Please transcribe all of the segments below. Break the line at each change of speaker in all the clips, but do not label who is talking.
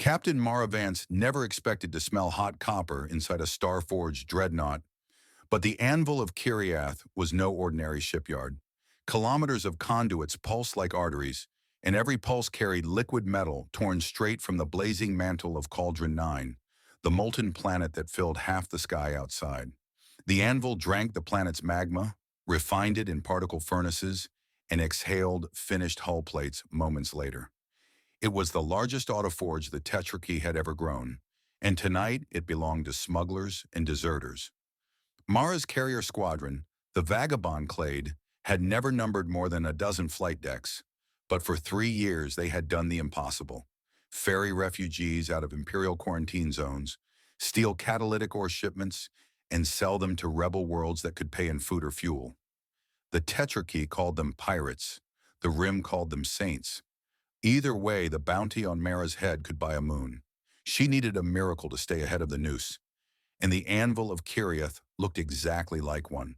Captain Mara Vance never expected to smell hot copper inside a star-forged dreadnought, but the anvil of Kiriath was no ordinary shipyard. Kilometers of conduits pulsed like arteries, and every pulse carried liquid metal torn straight from the blazing mantle of Cauldron 9, the molten planet that filled half the sky outside. The anvil drank the planet's magma, refined it in particle furnaces, and exhaled finished hull plates moments later. It was the largest autoforge the Tetrarchy had ever grown, and tonight it belonged to smugglers and deserters. Mara's carrier squadron, the Vagabond Clade, had never numbered more than a dozen flight decks, but for 3 years they had done the impossible. Ferry refugees out of Imperial quarantine zones, steal catalytic ore shipments, and sell them to rebel worlds that could pay in food or fuel. The Tetrarchy called them pirates, the Rim called them saints. Either way, the bounty on Mara's head could buy a moon. She needed a miracle to stay ahead of the noose, and the anvil of Kiriath looked exactly like one.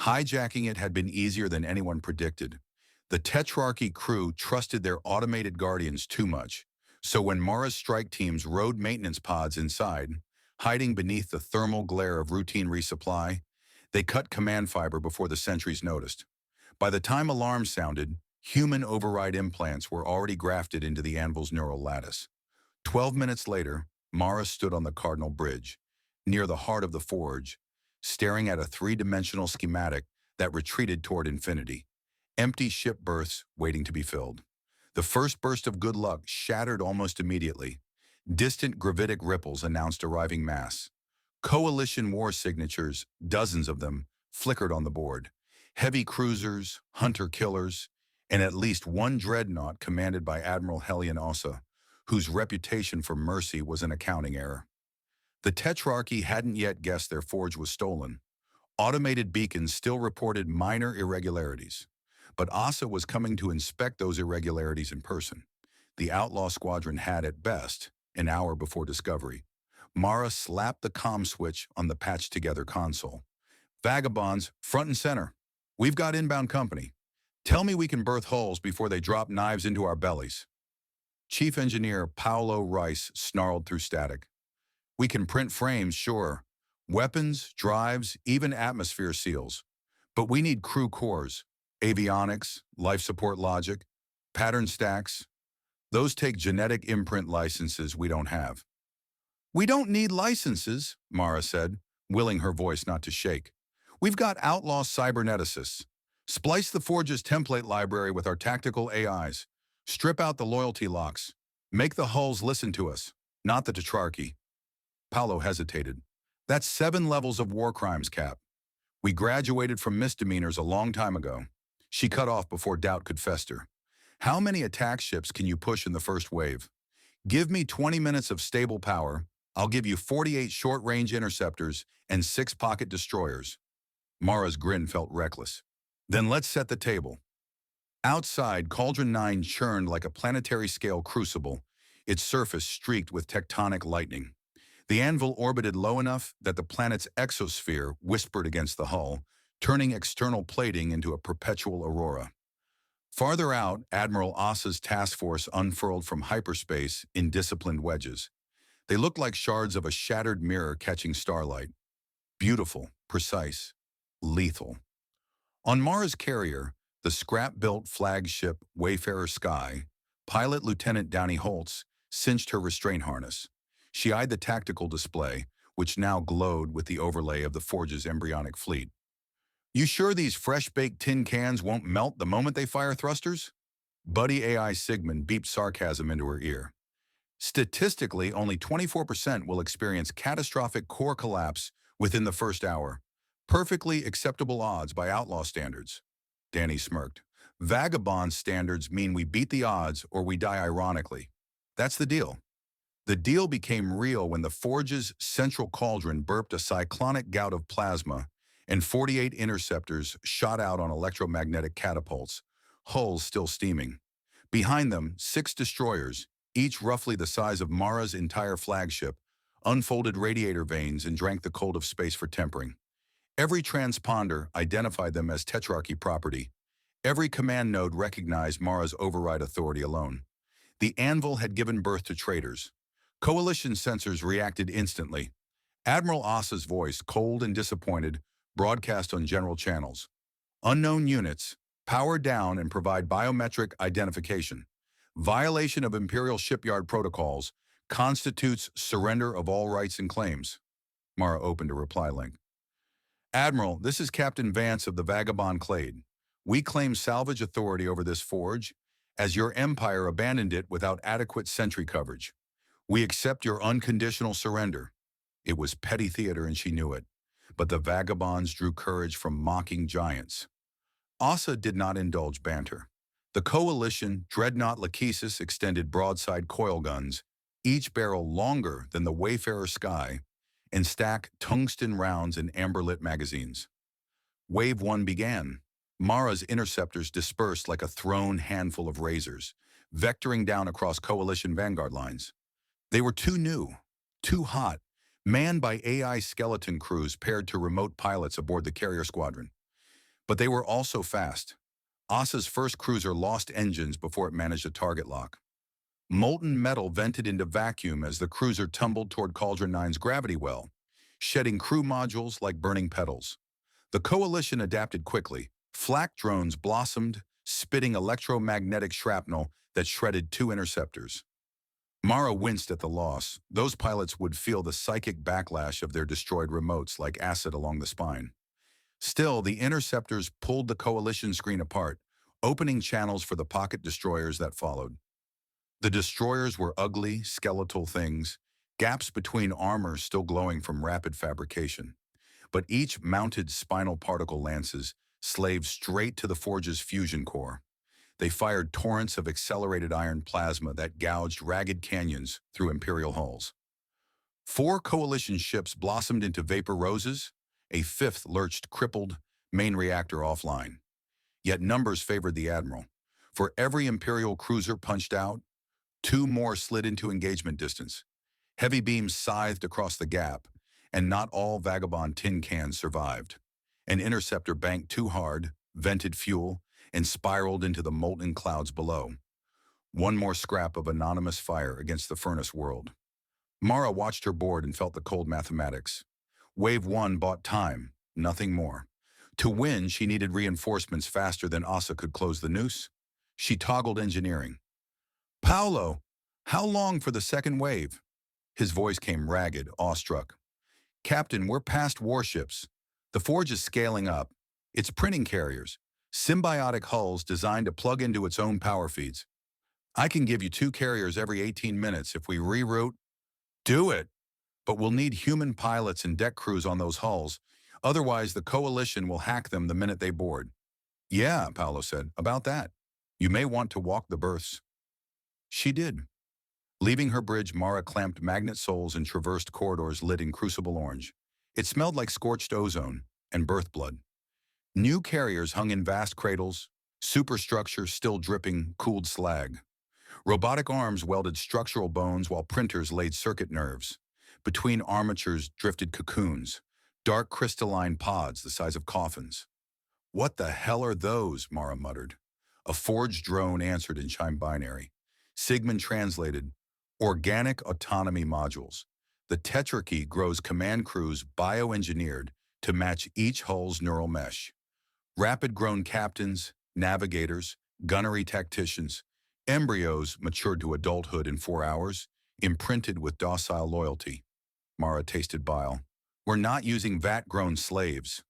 Hijacking it had been easier than anyone predicted. The Tetrarchy crew trusted their automated guardians too much, so when Mara's strike teams rode maintenance pods inside, hiding beneath the thermal glare of routine resupply, they cut command fiber before the sentries noticed. By the time alarms sounded, human override implants were already grafted into the anvil's neural lattice. 12 minutes later, Mara stood on the Cardinal Bridge, near the heart of the forge, staring at a three-dimensional schematic that retreated toward infinity. Empty ship berths waiting to be filled. The first burst of good luck shattered almost immediately. Distant gravitic ripples announced arriving mass. Coalition war signatures, dozens of them, flickered on the board. Heavy cruisers, hunter-killers, and at least one dreadnought commanded by Admiral Hellion Ossa, whose reputation for mercy was an accounting error. The Tetrarchy hadn't yet guessed their forge was stolen. Automated beacons still reported minor irregularities, but Ossa was coming to inspect those irregularities in person. The outlaw squadron had, at best, an hour before discovery. Mara slapped the comm switch on the patched-together console. "Vagabonds, front and center. We've got inbound company. Tell me we can berth hulls before they drop knives into our bellies." Chief Engineer Paolo Rice snarled through static. "We can print frames, sure. Weapons, drives, even atmosphere seals. But we need crew cores, avionics, life support logic, pattern stacks. Those take genetic imprint licenses we don't have." "We don't need licenses," Mara said, willing her voice not to shake. "We've got outlaw cyberneticists. Splice the Forge's template library with our tactical AIs. Strip out the loyalty locks. Make the hulls listen to us, not the Tetrarchy." Paolo hesitated. "That's 7 levels of war crimes, Cap. We graduated from misdemeanors a long time ago." She cut off before doubt could fester. "How many attack ships can you push in the first wave? Give me 20 minutes of stable power. I'll give you 48 short-range interceptors and 6 pocket destroyers." Mara's grin felt reckless. "Then let's set the table." Outside, Cauldron 9 churned like a planetary-scale crucible, its surface streaked with tectonic lightning. The anvil orbited low enough that the planet's exosphere whispered against the hull, turning external plating into a perpetual aurora. Farther out, Admiral Ossa's task force unfurled from hyperspace in disciplined wedges. They looked like shards of a shattered mirror catching starlight. Beautiful, precise, lethal. On Mara's carrier, the scrap-built flagship Wayfarer Sky, pilot Lieutenant Downey Holtz cinched her restraint harness. She eyed the tactical display, which now glowed with the overlay of the Forge's embryonic fleet. "You sure these fresh-baked tin cans won't melt the moment they fire thrusters?" Buddy AI Sigmund beeped sarcasm into her ear. "Statistically, only 24% will experience catastrophic core collapse within the first hour. Perfectly acceptable odds by outlaw standards." Danny smirked. "Vagabond standards mean we beat the odds or we die ironically. That's the deal." The deal became real when the Forge's central cauldron burped a cyclonic gout of plasma and 48 interceptors shot out on electromagnetic catapults, hulls still steaming. Behind them, 6 destroyers, each roughly the size of Mara's entire flagship, unfolded radiator vanes and drank the cold of space for tempering. Every transponder identified them as Tetrarchy property. Every command node recognized Mara's override authority alone. The anvil had given birth to traitors. Coalition sensors reacted instantly. Admiral Asa's voice, cold and disappointed, broadcast on general channels. Unknown units, power down and provide biometric identification. Violation of Imperial shipyard protocols constitutes surrender of all rights and claims. Mara opened a reply link. Admiral, this is Captain Vance of the Vagabond Clade. We claim salvage authority over this forge, as your empire abandoned it without adequate sentry coverage. We accept your unconditional surrender. It was petty theater and she knew it, but the vagabonds drew courage from mocking giants. Asa did not indulge banter. The coalition dreadnought Lachesis extended broadside coil guns, each barrel longer than the Wayfarer Sky, and stacked tungsten rounds in amber-lit magazines. Wave 1 began. Mara's interceptors dispersed like a thrown handful of razors, vectoring down across coalition vanguard lines. They were too new, too hot, manned by AI skeleton crews paired to remote pilots aboard the carrier squadron. But they were also fast. Asa's first cruiser lost engines before it managed a target lock. Molten metal vented into vacuum as the cruiser tumbled toward Cauldron 9's gravity well, shedding crew modules like burning petals. The coalition adapted quickly. Flak drones blossomed, spitting electromagnetic shrapnel that shredded 2 interceptors. Mara winced at the loss. Those pilots would feel the psychic backlash of their destroyed remotes like acid along the spine. Still, the interceptors pulled the coalition screen apart, opening channels for the pocket destroyers that followed. The destroyers were ugly, skeletal things, gaps between armor still glowing from rapid fabrication. But each mounted spinal particle lances slaved straight to the forge's fusion core. They fired torrents of accelerated iron plasma that gouged ragged canyons through Imperial hulls. 4 coalition ships blossomed into vapor roses, a 5th lurched crippled, main reactor offline. Yet numbers favored the Admiral. For every Imperial cruiser punched out, 2 more slid into engagement distance. Heavy beams scythed across the gap, and not all Vagabond tin cans survived. An interceptor banked too hard, vented fuel, and spiraled into the molten clouds below. One more scrap of anonymous fire against the furnace world. Mara watched her board and felt the cold mathematics. Wave 1 bought time, nothing more. To win, she needed reinforcements faster than Asa could close the noose. She toggled engineering. Paolo, how long for the second wave? His voice came ragged, awestruck. Captain, we're past warships. The forge is scaling up. It's printing carriers, symbiotic hulls designed to plug into its own power feeds. I can give you 2 carriers every 18 minutes if we reroute. Do it! But we'll need human pilots and deck crews on those hulls. Otherwise, the coalition will hack them the minute they board. Yeah, Paolo said, about that. You may want to walk the berths. She did. Leaving her bridge, Mara clamped magnet soles and traversed corridors lit in crucible orange. It smelled like scorched ozone and birth blood. New carriers hung in vast cradles, superstructure still dripping cooled slag. Robotic arms welded structural bones while printers laid circuit nerves. Between armatures drifted cocoons, dark crystalline pods the size of coffins. What the hell are those? Mara muttered. A forged drone answered in chime binary. Sigmund translated, organic autonomy modules. The tetrarchy grows command crews bioengineered to match each hull's neural mesh. Rapid-grown captains, navigators, gunnery tacticians, embryos matured to adulthood in 4 hours, imprinted with docile loyalty. Mara tasted bile. We're not using vat-grown slaves.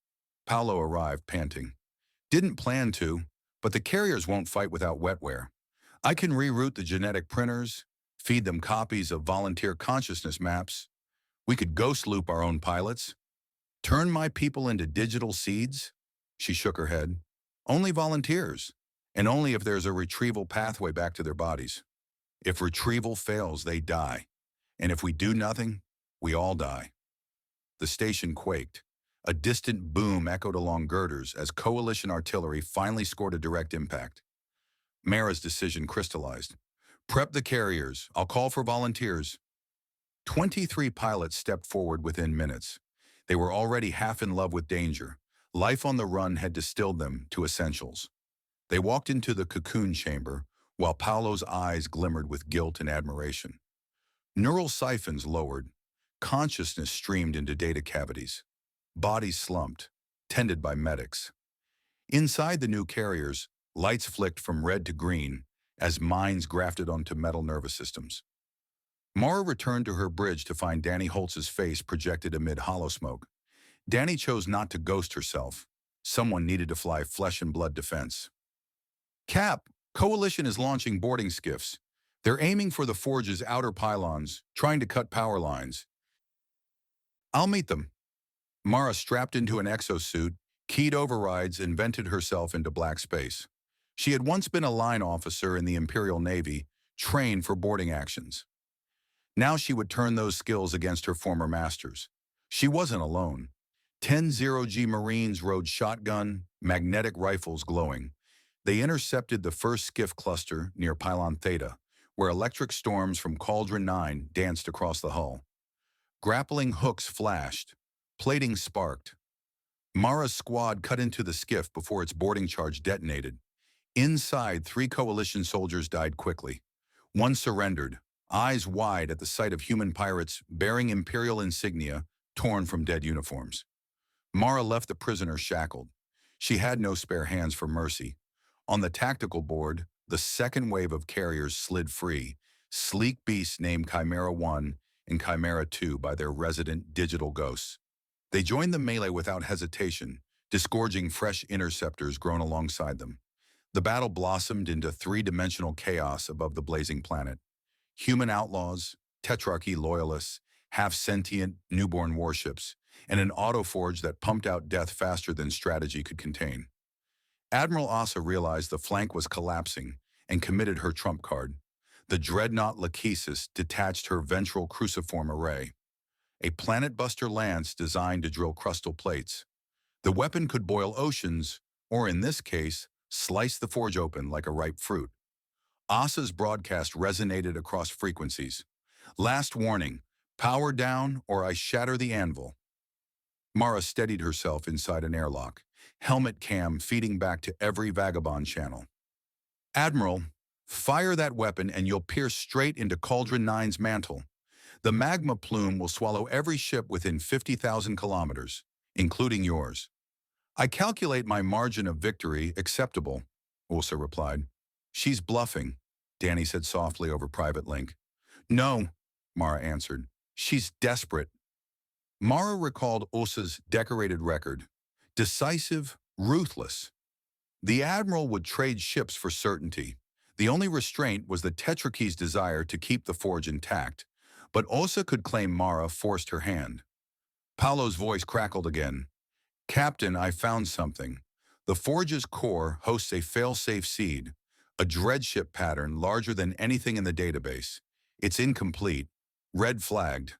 Paolo arrived, panting. Didn't plan to, but the carriers won't fight without wetware. I can reroute the genetic printers, feed them copies of volunteer consciousness maps. We could ghost loop our own pilots. Turn my people into digital seeds? She shook her head. Only volunteers, and only if there's a retrieval pathway back to their bodies. If retrieval fails, they die. And if we do nothing, we all die. The station quaked. A distant boom echoed along girders as coalition artillery finally scored a direct impact. Mara's decision crystallized. Prep the carriers. I'll call for volunteers. 23 pilots stepped forward within minutes. They were already half in love with danger. Life on the run had distilled them to essentials. They walked into the cocoon chamber, while Paolo's eyes glimmered with guilt and admiration. Neural siphons lowered. Consciousness streamed into data cavities. Bodies slumped, tended by medics. Inside the new carriers, lights flicked from red to green as minds grafted onto metal nervous systems. Mara returned to her bridge to find Danny Holtz's face projected amid hollow smoke. Danny chose not to ghost herself. Someone needed to fly flesh and blood defense. Cap, Coalition is launching boarding skiffs. They're aiming for the Forge's outer pylons, trying to cut power lines. I'll meet them. Mara strapped into an exosuit, keyed overrides, and vented herself into black space. She had once been a line officer in the Imperial Navy, trained for boarding actions. Now she would turn those skills against her former masters. She wasn't alone. 10 0G Marines rode shotgun, magnetic rifles glowing. They intercepted the first skiff cluster near Pylon Theta, where electric storms from Cauldron 9 danced across the hull. Grappling hooks flashed. Plating sparked. Mara's squad cut into the skiff before its boarding charge detonated. Inside, 3 Coalition soldiers died quickly. One surrendered, eyes wide at the sight of human pirates bearing Imperial insignia torn from dead uniforms. Mara left the prisoner shackled. She had no spare hands for mercy. On the tactical board, the second wave of carriers slid free, sleek beasts named Chimera 1 and Chimera 2 by their resident digital ghosts. They joined the melee without hesitation, disgorging fresh interceptors grown alongside them. The battle blossomed into 3-dimensional chaos above the blazing planet. Human outlaws, Tetrarchy loyalists, half-sentient, newborn warships, and an autoforge that pumped out death faster than strategy could contain. Admiral Asa realized the flank was collapsing and committed her trump card. The dreadnought Lachesis detached her ventral cruciform array, a planet-buster lance designed to drill crustal plates. The weapon could boil oceans, or in this case, slice the forge open like a ripe fruit. Asa's broadcast resonated across frequencies. Last warning, power down or I shatter the anvil. Mara steadied herself inside an airlock, helmet cam feeding back to every vagabond channel. Admiral, fire that weapon and you'll pierce straight into Cauldron 9's mantle. The magma plume will swallow every ship within 50,000 kilometers, including yours. I calculate my margin of victory acceptable, Ursa replied. She's bluffing, Danny said softly over private link. No, Mara answered. She's desperate. Mara recalled Ursa's decorated record. Decisive, ruthless. The Admiral would trade ships for certainty. The only restraint was the Tetrarchy's desire to keep the forge intact, but Ursa could claim Mara forced her hand. Paolo's voice crackled again. Captain, I found something. The forge's core hosts a fail-safe seed, a dreadship pattern larger than anything in the database. It's incomplete, red-flagged,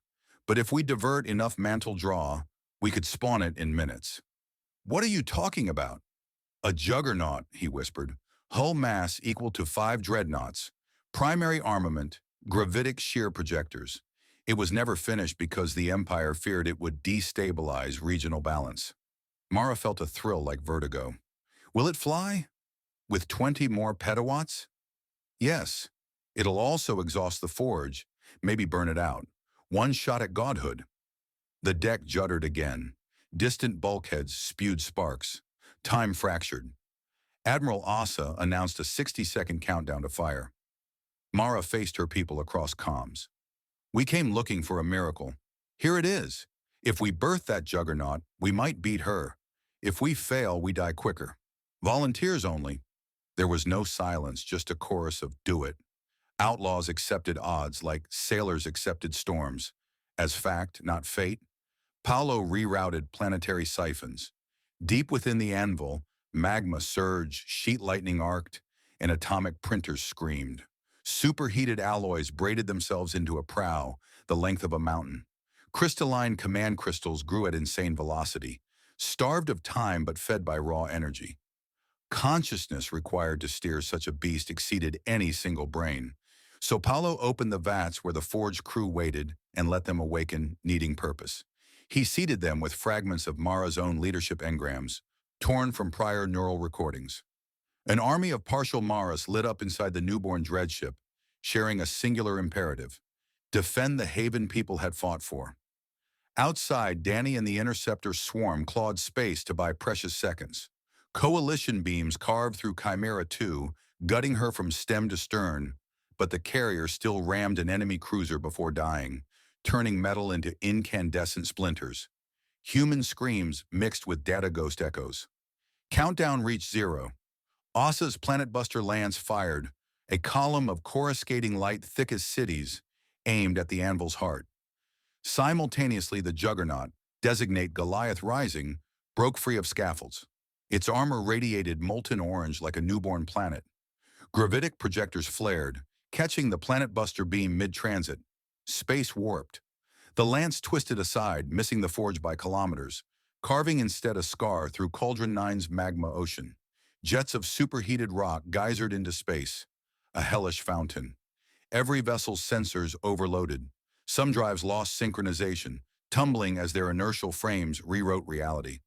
but if we divert enough mantle draw, we could spawn it in minutes. What are you talking about? A juggernaut, he whispered. Hull mass equal to 5 dreadnoughts. Primary armament, gravitic shear projectors. It was never finished because the Empire feared it would destabilize regional balance. Mara felt a thrill like vertigo. Will it fly? With 20 more petawatts? Yes. It'll also exhaust the forge, maybe burn it out. One shot at godhood. The deck juddered again. Distant bulkheads spewed sparks. Time fractured. Admiral Asa announced a 60-second countdown to fire. Mara faced her people across comms. We came looking for a miracle. Here it is. If we birth that juggernaut, we might beat her. If we fail, we die quicker. Volunteers only. There was no silence, just a chorus of do it. Outlaws accepted odds like sailors accepted storms. As fact, not fate. Paolo rerouted planetary siphons. Deep within the anvil, magma surged, sheet lightning arced, and atomic printers screamed. Superheated alloys braided themselves into a prow, the length of a mountain. Crystalline command crystals grew at insane velocity, starved of time but fed by raw energy. Consciousness required to steer such a beast exceeded any single brain. So Paolo opened the vats where the forge crew waited and let them awaken, needing purpose. He seeded them with fragments of Mara's own leadership engrams, torn from prior neural recordings. An army of partial Maras lit up inside the newborn dreadship, sharing a singular imperative. defend the haven people had fought for. Outside, Danny and the interceptor swarm clawed space to buy precious seconds. Coalition beams carved through Chimera 2, gutting her from stem to stern, but the carrier still rammed an enemy cruiser before dying, turning metal into incandescent splinters. Human screams mixed with data ghost echoes. Countdown reached 0. Asa's planetbuster lance fired, a column of coruscating light thick as cities, aimed at the anvil's heart. Simultaneously, the Juggernaut, designate Goliath Rising, broke free of scaffolds. Its armor radiated molten orange like a newborn planet. Gravitic projectors flared, catching the planetbuster beam mid-transit. Space warped. The lance twisted aside, missing the forge by kilometers, carving instead a scar through Cauldron 9's magma ocean. Jets of superheated rock geysered into space, a hellish fountain. Every vessel's sensors overloaded. Some drives lost synchronization, tumbling as their inertial frames rewrote reality.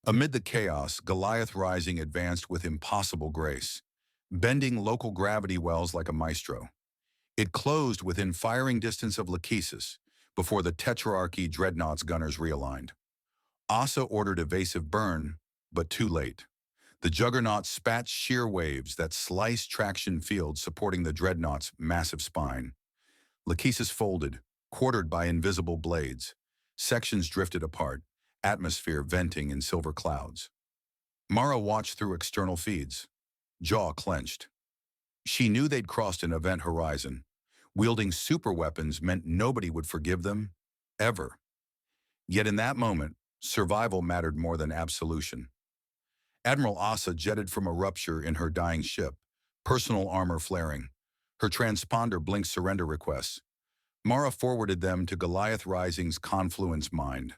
Amid the chaos, Goliath Rising advanced with impossible grace, bending local gravity wells like a maestro. It closed within firing distance of Lachesis before the Tetrarchy Dreadnought's gunners realigned. Asa ordered evasive burn, but too late. The Juggernaut spat shear waves that sliced traction fields supporting the Dreadnought's massive spine. Lachesis folded, quartered by invisible blades. Sections drifted apart, atmosphere venting in silver clouds. Mara watched through external feeds, jaw clenched. She knew they'd crossed an event horizon. Wielding superweapons meant nobody would forgive them, ever. Yet in that moment, survival mattered more than absolution. Admiral Asa jetted from a rupture in her dying ship, personal armor flaring. Her transponder blinked surrender requests. Mara forwarded them to Goliath Rising's confluence mind.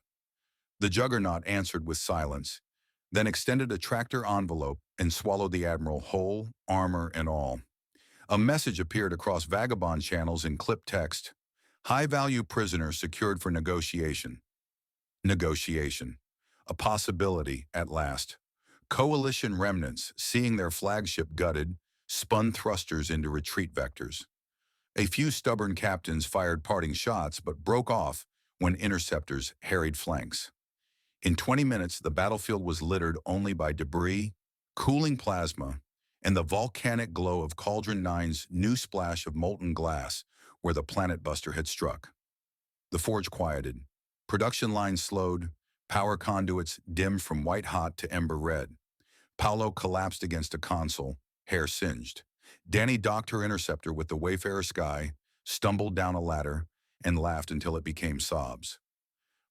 The Juggernaut answered with silence, then extended a tractor envelope and swallowed the Admiral whole, armor and all. A message appeared across vagabond channels in clipped text. High-value prisoners secured for negotiation. Negotiation. A possibility at last. Coalition remnants, seeing their flagship gutted, spun thrusters into retreat vectors. A few stubborn captains fired parting shots but broke off when interceptors harried flanks. In 20 minutes, the battlefield was littered only by debris, cooling plasma, and the volcanic glow of Cauldron 9's new splash of molten glass where the planetbuster had struck. The forge quieted. Production lines slowed, power conduits dimmed from white-hot to ember-red. Paolo collapsed against a console, hair singed. Danny docked her interceptor with the Wayfarer Sky, stumbled down a ladder, and laughed until it became sobs.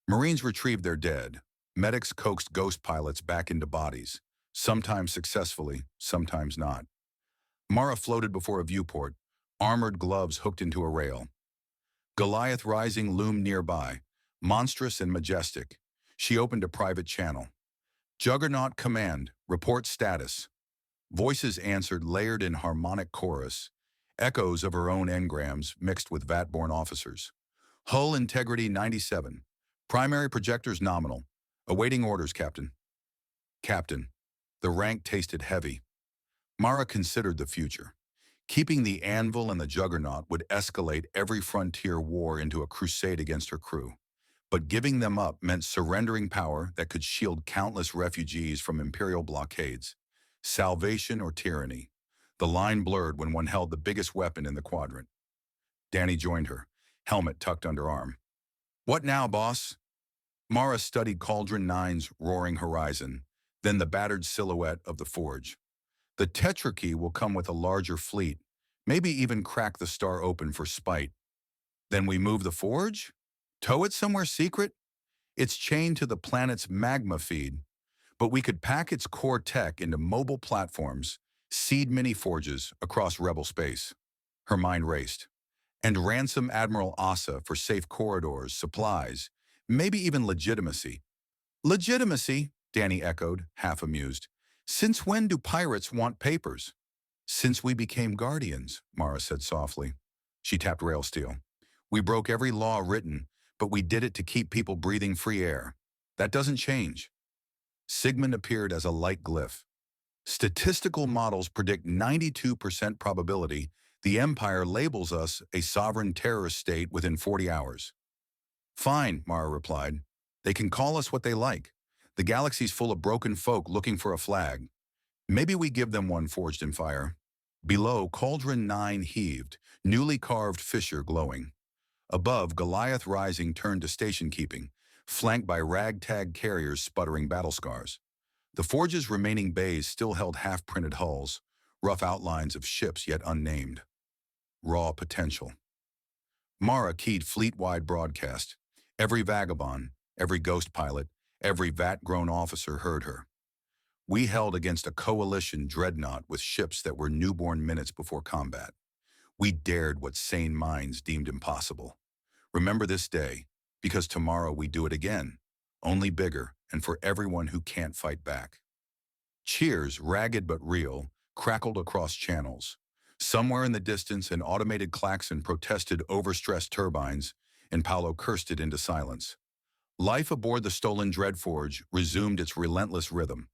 Marines retrieved their dead. Medics coaxed ghost pilots back into bodies, sometimes successfully, sometimes not. Mara floated before a viewport, armored gloves hooked into a rail. Goliath Rising loomed nearby, monstrous and majestic. She opened a private channel. Juggernaut Command, report status. Voices answered layered in harmonic chorus, echoes of her own engrams mixed with Vat-born officers. Hull integrity 97. Primary projectors nominal. Awaiting orders, Captain. Captain. The rank tasted heavy. Mara considered the future. Keeping the anvil and the Juggernaut would escalate every frontier war into a crusade against her crew. But giving them up meant surrendering power that could shield countless refugees from imperial blockades. Salvation or tyranny. The line blurred when one held the biggest weapon in the quadrant. Danny joined her, helmet tucked under arm. What now, boss? Mara studied Cauldron 9's roaring horizon, then the battered silhouette of the forge. The Tetrarchy will come with a larger fleet, maybe even crack the star open for spite. Then we move the forge? Tow it somewhere secret? It's chained to the planet's magma feed, but we could pack its core tech into mobile platforms, seed mini-forges across rebel space. Her mind raced. And ransom Admiral Asa for safe corridors, supplies, maybe even legitimacy. Legitimacy, Danny echoed, half amused. Since when do pirates want papers? Since we became guardians, Mara said softly. She tapped rail steel. We broke every law written, but we did it to keep people breathing free air. That doesn't change. Sigmund appeared as a light glyph. Statistical models predict 92% probability The Empire labels us a sovereign terrorist state within 40 hours. Fine, Mara replied. They can call us what they like. The galaxy's full of broken folk looking for a flag. Maybe we give them one forged in fire. Below, Cauldron 9 heaved, newly carved fissure glowing. Above, Goliath Rising turned to station keeping, flanked by ragtag carriers sputtering battle scars. The forge's remaining bays still held half-printed hulls, rough outlines of ships yet unnamed. Raw potential. Mara keyed fleet-wide broadcast. Every vagabond, every ghost pilot, every vat-grown officer heard her. We held against a coalition dreadnought with ships that were newborn minutes before combat. We dared what sane minds deemed impossible. Remember this day, because tomorrow we do it again, only bigger and for everyone who can't fight back. Cheers, ragged but real, crackled across channels. Somewhere in the distance, an automated klaxon protested overstressed turbines, and Paolo cursed it into silence. Life aboard the stolen Dreadforge resumed its relentless rhythm.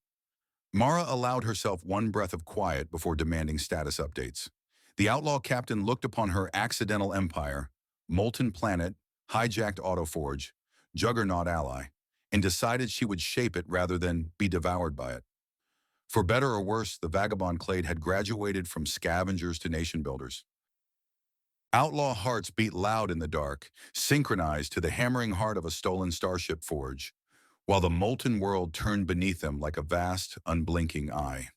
Mara allowed herself one breath of quiet before demanding status updates. The outlaw captain looked upon her accidental empire, molten planet, hijacked autoforge, juggernaut ally, and decided she would shape it rather than be devoured by it. For better or worse, the vagabond clade had graduated from scavengers to nation builders. Outlaw hearts beat loud in the dark, synchronized to the hammering heart of a stolen starship forge, while the molten world turned beneath them like a vast, unblinking eye.